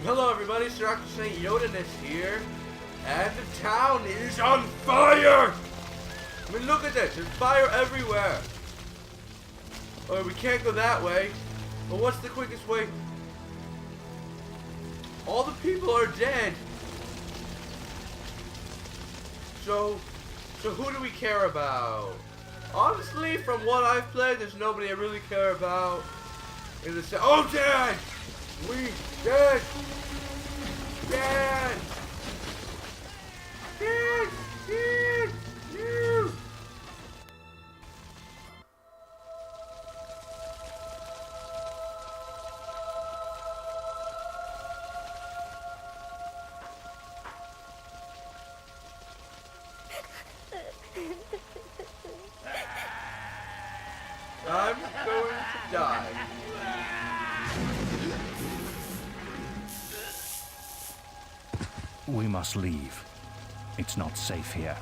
Hello everybody, Sir Yodaness here, and the town is on fire! I mean, look at this, there's fire everywhere. Oh, we can't go that way. But what's the quickest way? All the people are dead. So who do we care about? Honestly, from what I've played, there's nobody I really care about. In the oh, dead! We dead! Dead! Dead! Dead! No! I'm going to die. We must leave. It's not safe here.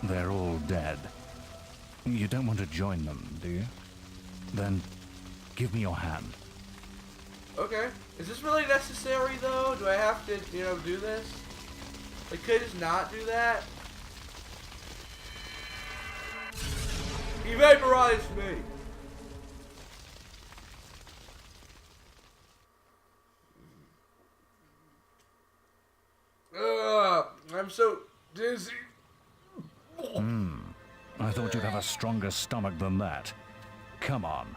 They're all dead. You don't want to join them, do you? Then give me your hand. Okay. Is this really necessary though? Do I have to, do this? Like, could I just not do that? He vaporized me! I'm so dizzy. I thought you'd have a stronger stomach than that. Come on.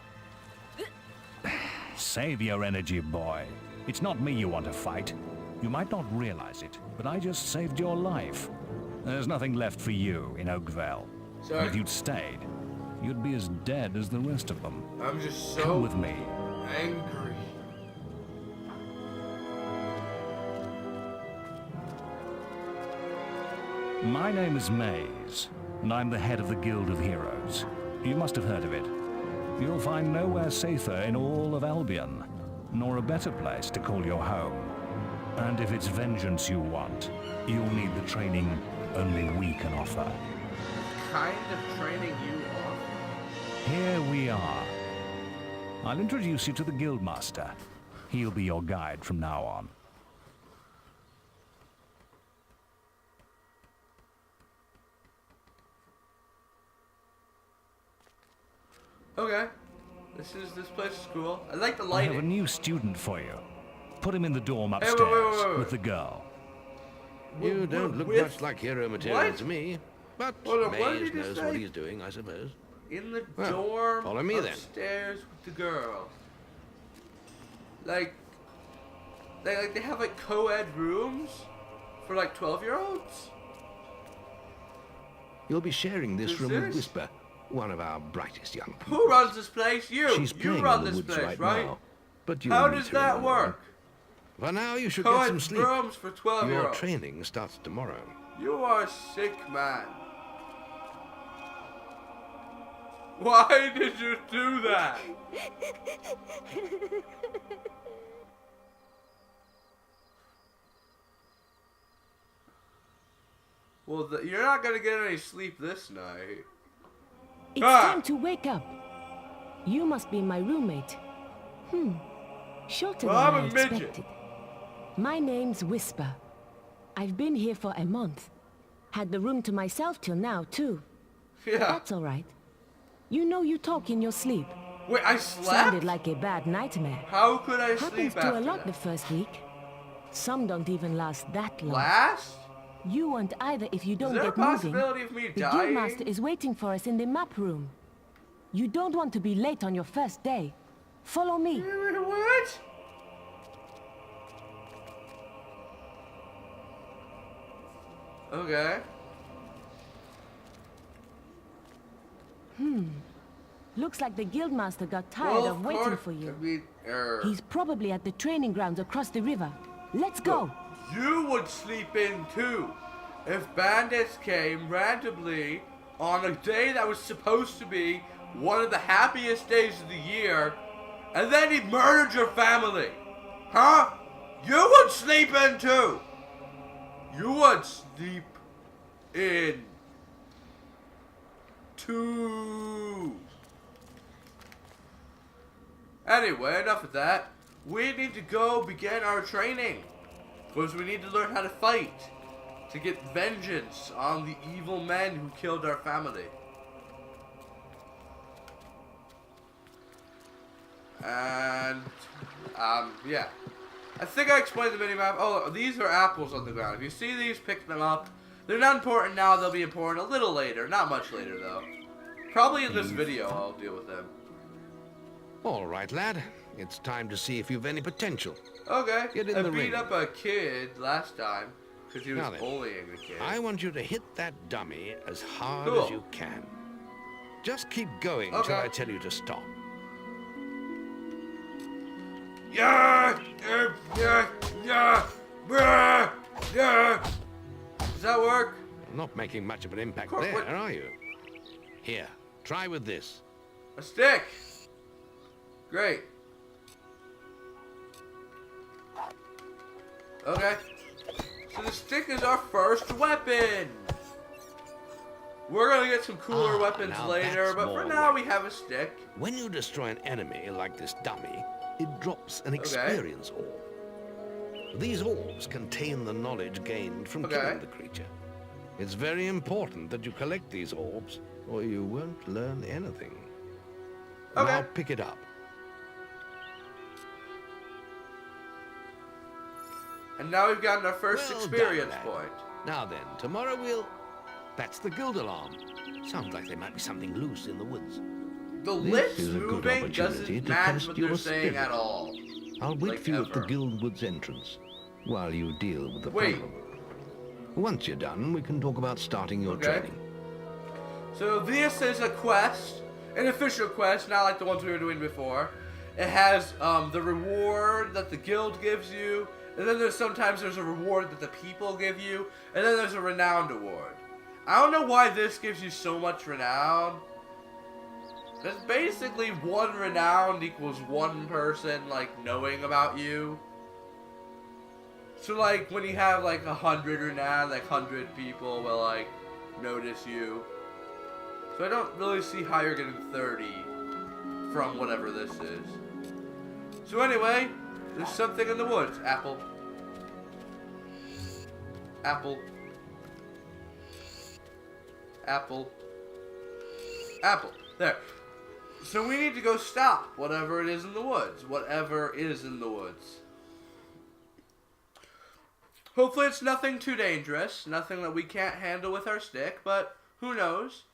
Save your energy, boy. It's not me you want to fight. You might not realize it, but I just saved your life. There's nothing left for you in Oakville. Sorry. And if you'd stayed, you'd be as dead as the rest of them. I'm just so Come with me. angry. My name is Maze, and I'm the head of the Guild of Heroes. You must have heard of it. You'll find nowhere safer in all of Albion, nor a better place to call your home. And if it's vengeance you want, you'll need the training only we can offer. What kind of training you offer? Here we are. I'll introduce you to the Guildmaster. He'll be your guide from now on. Okay. This place is cool. I like the I lighting. have a new student for you. Put him in the dorm Hey, upstairs wait. with the girl. You don't look with- much like hero material What? to me, but Hold on, what did Maze he knows say? what he's doing, I suppose. In the Well, dorm follow me then. upstairs with the girl. Like they have like co-ed rooms for like 12-year-olds? You'll be sharing this Who's room this? with Whisper, one of our brightest young people. Who runs this place? You. She's You playing run in the this woods place, right now, but you'll How meet does her in that the morning. work? For now, you should get Co-ed some sleep. rooms for Your 12-year-olds. training starts tomorrow. You are a sick man. Why did you do that? Well, you're not gonna get any sleep this night. It's Ah! time to wake up. You must be my roommate. Shorter Well, than I'm I a midget. expected. My name's Whisper. I've been here for a month. Had the room to myself till now, too. Yeah. That's all right. You know you talk in your sleep. Wait, I slept? Sounded like a bad nightmare. How could I Happens sleep to after a lot the that? first week. Some don't even last that long. Last? You won't either if you Is don't there a get moving. possibility of me The dying? Guildmaster is waiting for us in the map room. You don't want to be late on your first day. Follow me. What? Okay. Looks like the Guildmaster got tired of waiting course, for you. I mean, He's probably at the training grounds across the river. Let's go. You would sleep in too. If bandits came randomly on a day that was supposed to be one of the happiest days of the year, and then he murdered your family. Huh? You would sleep in too. You would sleep in too. Anyway, enough of that. we need to go begin our training. Because we need to learn how to fight. To get vengeance on the evil men who killed our family. And, yeah. I think I explained the minimap. Oh, these are apples on the ground. If you see these, pick them up. They're not important now. They'll be important a little later. Not much later, though. Probably in this video I'll deal with them. All right, lad. It's time to see if you've any potential. Okay. Get in I the beat ring. up a kid last time because he was Now then, bullying the kid. I want you to hit that dummy as hard Cool. as you can. Just keep going Okay. till I tell you to stop. Yeah! Yeah! Yeah! Yeah! Yeah! Does that work? Not making much of an impact What- there, what- are you? Here, try with this. A stick! Great. Okay. So the stick is our first weapon! We're gonna get some cooler weapons now later, that's but for more now we have a stick. When you destroy an enemy like this dummy, it drops an experience orb. These orbs contain the knowledge gained from killing the creature. It's very important that you collect these orbs, or you won't learn anything. Okay. Now pick it up. And now we've gotten our first Well experience done, lad. point. Now then, tomorrow we'll... That's the guild alarm. Sounds like there might be something loose in the woods. The This lips is a good moving opportunity doesn't to match test what your they're saying spirit. at all. I'll wait Like for you at the ever. guild woods entrance while you deal with the Wait. problem. Once you're done, we can talk about starting your Okay. training. So this is a quest, an official quest, not like the ones we were doing before. It has the reward that the guild gives you, and then sometimes there's a reward that the people give you, and then there's a renowned award. I don't know why this gives you so much renown. That's basically one renown equals one person, like, knowing about you. So, like, when you have, like, 100 renown, like, 100 people will, like, notice you. So I don't really see how you're getting 30 from whatever this is. So anyway, there's something in the woods. Apple. Apple. Apple. Apple. There. So we need to go stop whatever it is in the woods. Whatever is in the woods. Hopefully it's nothing too dangerous. Nothing that we can't handle with our stick, but who knows?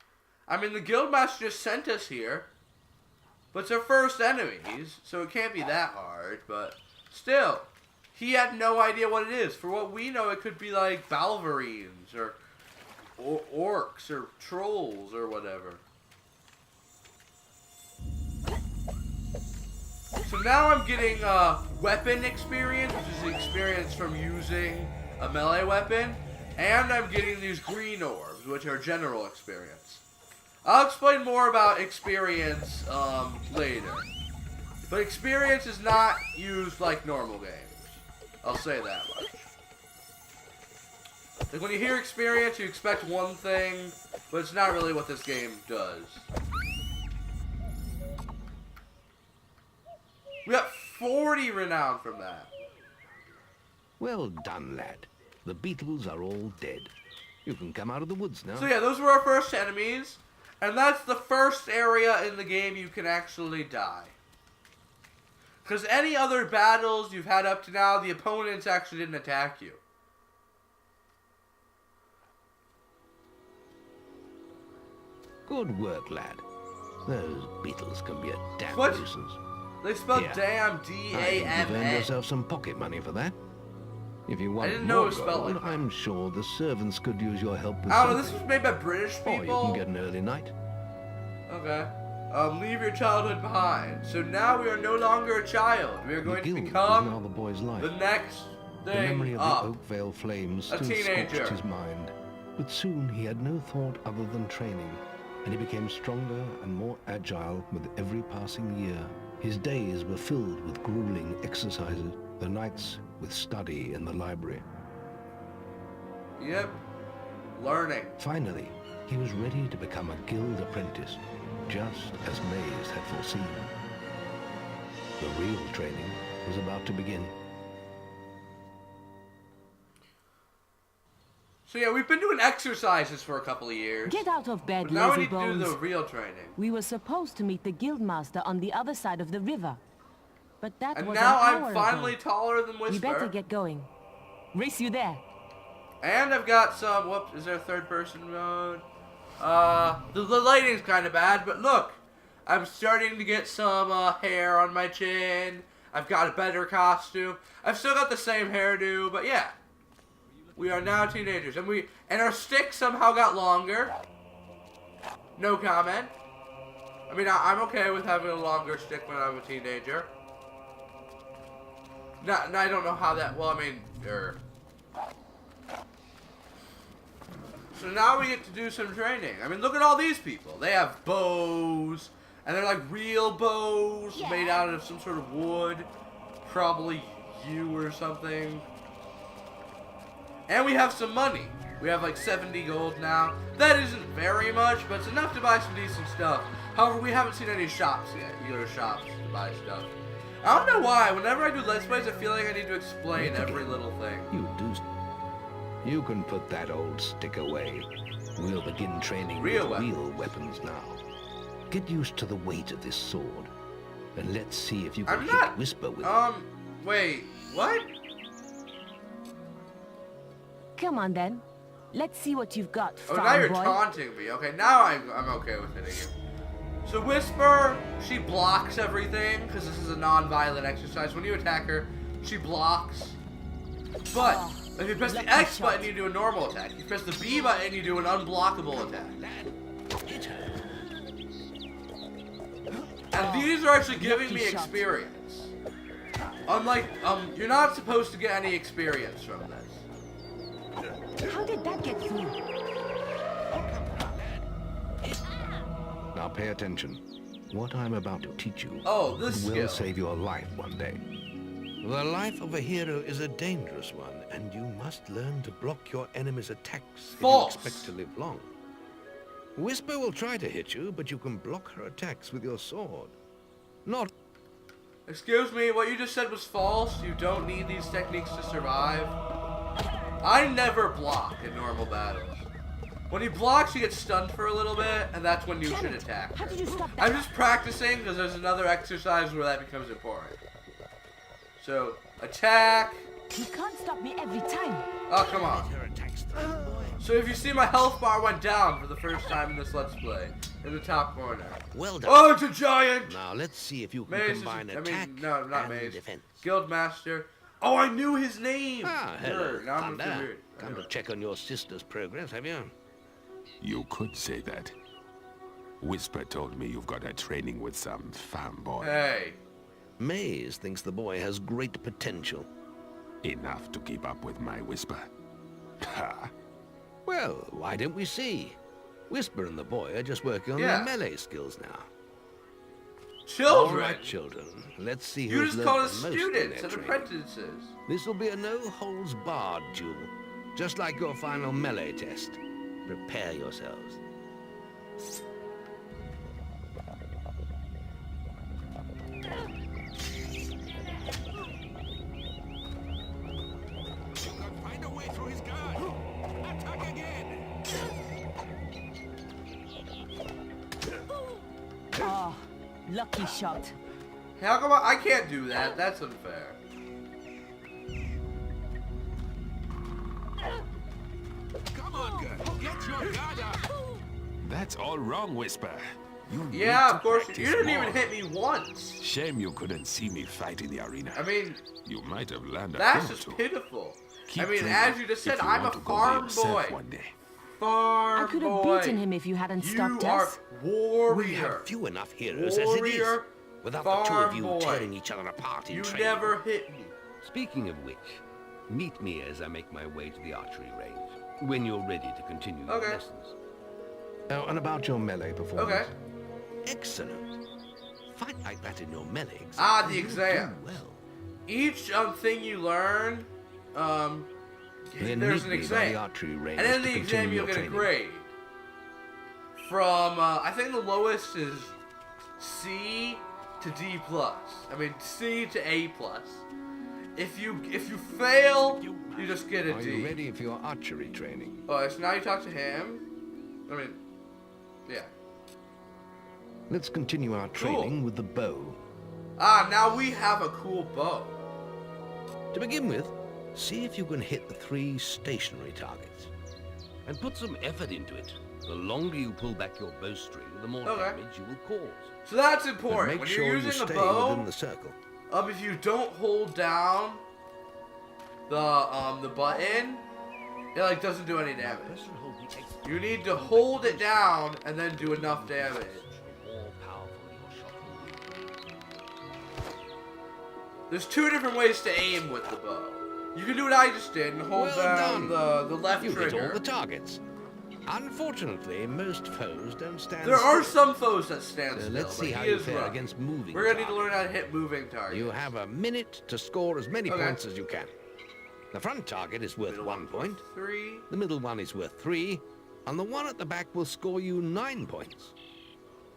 I mean, the Guildmaster just sent us here. But it's our first enemies, so it can't be that hard, but still. He had no idea what it is. For what we know, it could be like Balverines, or orcs, or trolls, or whatever. So now I'm getting weapon experience, which is the experience from using a melee weapon. And I'm getting these green orbs, which are general experience. I'll explain more about experience later. But experience is not used like normal games. I'll say that much. Like when you hear experience, you expect one thing, but it's not really what this game does. We got 40 renown from that. Well done, lad. The beetles are all dead. You can come out of the woods now. So yeah, those were our first enemies. And that's the first area in the game you can actually die. Because any other battles you've had up to now, the opponents actually didn't attack you. Good work, lad. Those beetles can be a damn What? nuisance. They spelled Yeah. damn I think you've earned D-A-M-A. yourself some pocket money for that. If you want didn't know more it was spelled gold, like that. I'm sure the servants could use your help with I don't know, this something. was made by British Or you people. can get an early night. Okay. Leave your childhood behind. So now we are no longer a child. We are The going to guild was become now the boy's life. the next The memory thing of up. the Oakvale flames A still teenager. scorched his mind. But soon he had no thought other than training, and he became stronger and more agile with every passing year. His days were filled with grueling exercises, the nights with study in the library. Yep. Learning. Finally, he was ready to become a guild apprentice, just as Mays had foreseen. The real training was about to begin. So yeah, we've been doing exercises for a couple of years. Get out of bed, But now we lazy need to do bones. the real training. We were supposed to meet the guildmaster on the other side of the river. But that And was now an hour I'm finally ago. taller than Whisper. We better get going. Race you there. And I've got some, whoops, is there a third person mode? The lighting's kind of bad, but look. I'm starting to get some hair on my chin. I've got a better costume. I've still got the same hairdo, but yeah. We are now teenagers, and our stick somehow got longer. No comment. I mean, I'm okay with having a longer stick when I'm a teenager. I don't know how that, well, I mean, So now we get to do some training. I mean, look at all these people. They have bows, and they're like real bows made out of some sort of wood. Probably yew or something. And we have some money. We have like 70 gold now. That isn't very much, but it's enough to buy some decent stuff. However, we haven't seen any shops yet. You go to shops to buy stuff. I don't know why. Whenever I do Let's Plays, I feel like I need to explain every little thing. You do. You can put that old stick away. We'll begin training with real weapons now. Get used to the weight of this sword. And let's see if you can hit Whisper with it. Wait, what? Come on then. Let's see what you've got, Oh, farm now you're boy. taunting me. Okay, now I'm okay with hitting you. So Whisper, she blocks everything, because this is a non-violent exercise. When you attack her, she blocks. But if you press the X button, you do a normal attack. If you press the B button, you do an unblockable attack. And these are actually giving me experience. Unlike, you're not supposed to get any experience from this. How did that get through? Now pay attention. What I'm about to teach you this will skill. save your life one day. The life of a hero is a dangerous one, and you must learn to block your enemy's attacks if you expect to live long. Whisper will try to hit you, but you can block her attacks with your sword. Not... Excuse me, what you just said was false. You don't need these techniques to survive. I never block in normal battles. When he blocks, he gets stunned for a little bit, and that's when you should attack her. How did you stop that? I'm just practicing, because there's another exercise where that becomes important. So, attack. You can't stop me every time. Oh, come on. So if you see, my health bar went down for the first time in this Let's Play. In the top corner. Well done. Oh, it's a giant! Now let's see if you can Maze combine is, attack no, not and Maze. defense. Guildmaster. Oh, I knew his name! Ah, hello, Now I'm Thunder. weird. Come to check on your sister's progress, have you? You could say that. Whisper told me you've got a training with some farm boy. Hey. Maze thinks the boy has great potential. Enough to keep up with my Whisper. Ha! Well, why don't we see? Whisper and the boy are just working on their melee skills now. Children? All right, children. Let's see You who's just learned call the us most in students their and training. apprentices. This will be a no-holds-barred duel, just like your final melee test. Prepare yourselves. Find a way through his guard. Attack again. Oh, lucky shot. How come I can't do that? That's unfair. Come on, girl. Get your guard up. That's all wrong, Whisper. You need Yeah, to of course. practice You didn't more. even hit me once. Shame you couldn't see me fight in the arena. I mean, you might have learned a that's thing or just two. pitiful. Keep I mean, training as you just said, if you I'm a want to go farm be yourself boy. one day. Farm I could have boy. beaten him if you hadn't You stopped are us. warrior. We have few enough heroes as it is. Warrior, Without the two of you farm boy. tearing each other apart in You training. never hit me. Speaking of which, meet me as I make my way to the archery range, when you're ready to continue your Okay. lessons. Oh, and about your melee performance. Okay. Excellent. Fight like that in your melee exam. Ah, the and you'll exam. do well. Each thing you learn, Then there's meet an me by the exam. archery range And in to the exam, continue you'll your get a training. grade. From, I think the lowest is C, to D+. I mean C to A+. If you fail, you just get a D. Are you ready for your archery training? Oh, so now you talk to him. I mean, yeah. Let's continue our training with the bow. Ah, now we have a cool bow. To begin with, see if you can hit the 3 stationary targets. And put some effort into it. The longer you pull back your bowstring, the more damage you will cause. So that's But important. make When sure you're you using a stay bow, within the circle. if you don't hold down the button, it like doesn't do any damage. You need to hold it down and then do enough damage. There's 2 different ways to aim with the bow. You can do what I just did and hold down the left You trigger. hit all the targets. Unfortunately, most foes don't stand There are still. some foes that stand So still. let's see but how he you is fare right. against moving We're gonna need to targets. learn how to hit moving targets. You have a minute to score as many Okay. points as you can. The front target is worth 1 point. 3. The middle one is worth 3. And the one at the back will score you 9 points.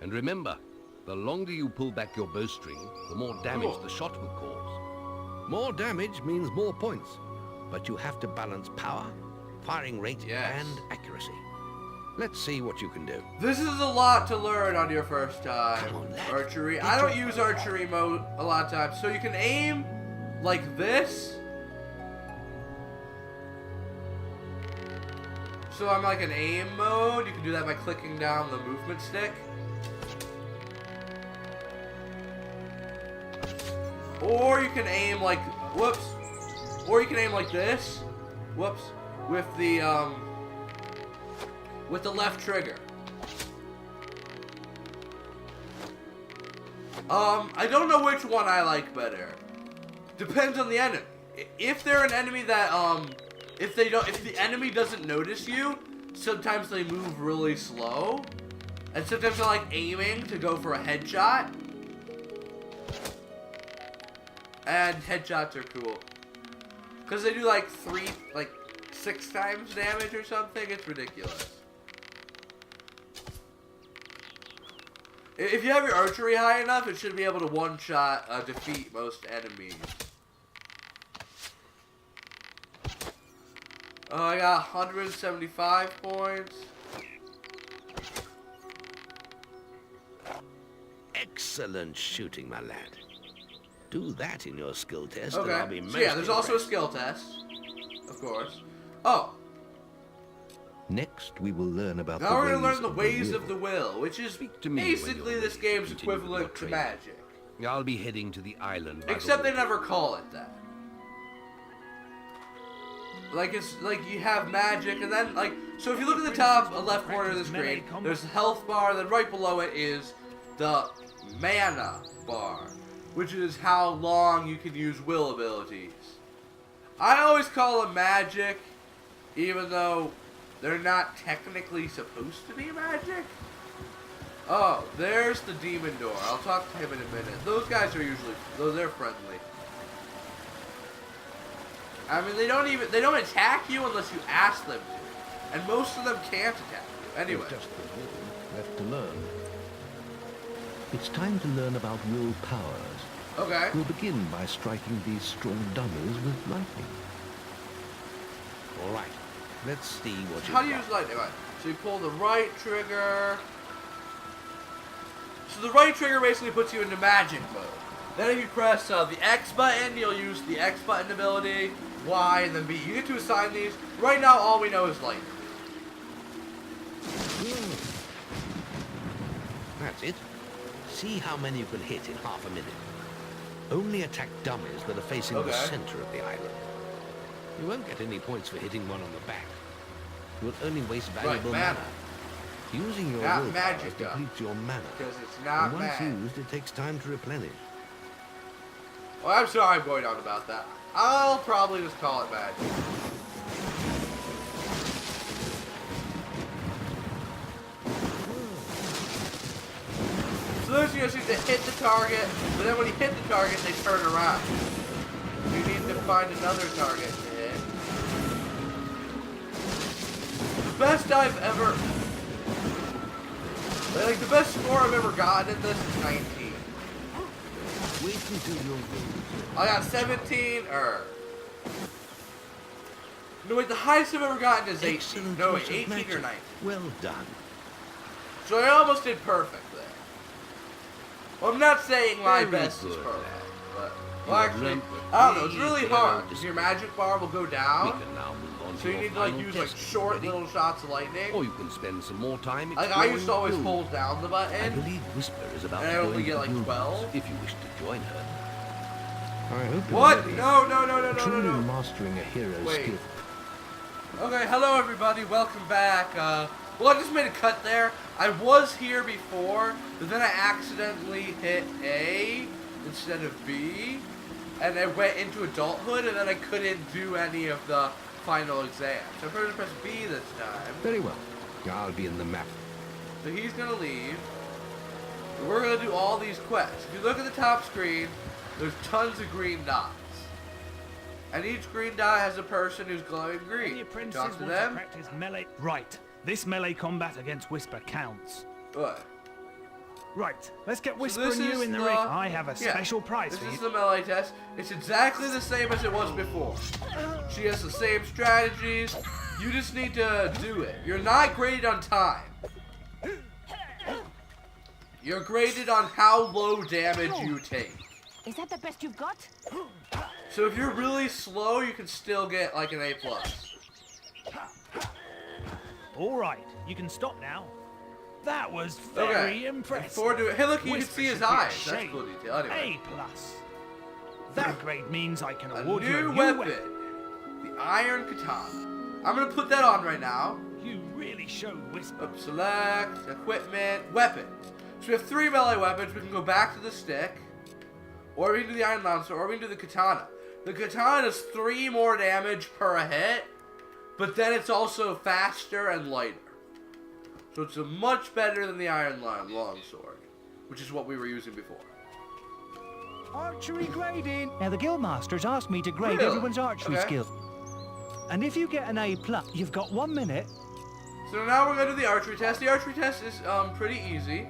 And remember, the longer you pull back your bowstring, the more damage the shot will cause. More damage means more points. But you have to balance power, firing rate, Yes. and accuracy. Let's see what you can do. This is a lot to learn on your first time. Come on, lad. Archery. Get I don't your- use archery mode a lot of times. So you can aim like this. So I'm like in aim mode. You can do that by clicking down the movement stick. Or you can aim like, whoops. Or you can aim like this. Whoops. With the left trigger. I don't know which one I like better. Depends on the enemy. If they're an enemy that, if the enemy doesn't notice you, sometimes they move really slow. And sometimes I like aiming to go for a headshot. And headshots are cool. Because they do like 6 times damage or something. It's ridiculous. If you have your archery high enough, it should be able to one-shot defeat most enemies. I got 175 points. Excellent shooting, my lad. Do that in your skill test, and I'll be Okay. most So yeah, there's also a impressed. skill test. Of course. Oh. Next, we will learn about Now the we're gonna ways learn the of ways will. of the will, which is Speak to me when basically you're this ready to game's continue with equivalent to your training. magic. I'll be heading to the island. by the Except they water. never call it that. Like it's like you have magic, and then like so if you look at the top left corner of the screen, there's the health bar. Then right below it is the mana bar, which is how long you can use will abilities. I always call them magic, even though they're not technically supposed to be magic. Oh, there's the demon door. I'll talk to him in a minute. Those guys are usually, they're friendly. I mean, they don't attack you unless you ask them to. And most of them can't attack you. Anyway. There's just the will left to learn. It's time to learn about will powers. Okay. We'll begin by striking these strong dummies with lightning. All right, let's see what you How do you use lightning? Right. So you pull the right trigger. So the right trigger basically puts you into magic mode. Then if you press the X button, you'll use the X button ability, Y, and then B. You get to assign these. Right now, all we know is lightning. That's it. See how many you can hit in half a minute. Only attack dummies that are facing the Okay. center of the island. You won't get any points for hitting one on the back. You'll only waste valuable mana. mana. Using your Not willpower magic, though. depletes your mana. Because it's not And once magic. used, it takes time to replenish. Well, I'm sorry I'm going on about that. I'll probably just call it magic. So those you just need to hit the target, but then when you hit the target, they turn around. You need to find another target to hit. The best I've ever... Like, the best score I've ever gotten at this is 19. Wait until you're I got 17, no wait, the highest I've ever gotten is 18. excellent. No wait, use of 18 or magic. 19. Well done. So I almost did perfect there. Well, I'm not saying my Very best is good, perfect, lad. but You well, have actually, learnt the I don't know. It's key really to hard the because your magic bar will go down, We can now move on so to you your need to like final use like test. short Ready? little shots of lightning. Or you can spend some more time Like exploring I used to always the hold down the I button. believe Whisper is about And I to go only into get, the like, guild 12. house if you wish to join her. I hope you're What? ready. No, no, no, no, no, Truly no, no. mastering a hero's Wait. skill. Okay, hello everybody, welcome back. Well, I just made a cut there. I was here before, but then I accidentally hit A instead of B, and I went into adulthood, and then I couldn't do any of the final exams. So I'm going to press B this time. Very well. I'll be in the map. So he's gonna leave. And we're gonna do all these quests. If you look at the top screen, there's tons of green dots. And each green dot has a person who's glowing green. Your You princes talk want to to them. practice melee. Right. This melee combat against Whisper counts. What? Right. Let's get Whisper this and you is in the the- ring. I have a Yeah, special prize This for is you. the melee test. It's exactly the same as it was before. She has the same strategies. You just need to do it. You're not graded on time. You're graded on how low damage you take. Is that the best you've got? So if you're really slow, you can still get like an A+. All right. You can stop now. That was very Okay. impressive. Before doing, hey look, you can Whisper see his should be eyes. That's ashamed. cool detail. Anyway, A+. That grade means I can a award you a new new weapon, the Iron Katana. I'm gonna put that on right now. You really showed Whisper. Oops, select, equipment, weapons. So we have 3 melee weapons. We can go back to the stick, or we can do the Iron Lancer, or we can do the Katana. The Katana does 3 more damage per hit, but then it's also faster and lighter. So it's much better than the Iron Longsword, which is what we were using before. Archery grading. Now the guildmasters asked me to grade Really? everyone's archery Okay. skill. And if you get an A+, you've got 1 minute. So now we're gonna do the archery test. The archery test is pretty easy.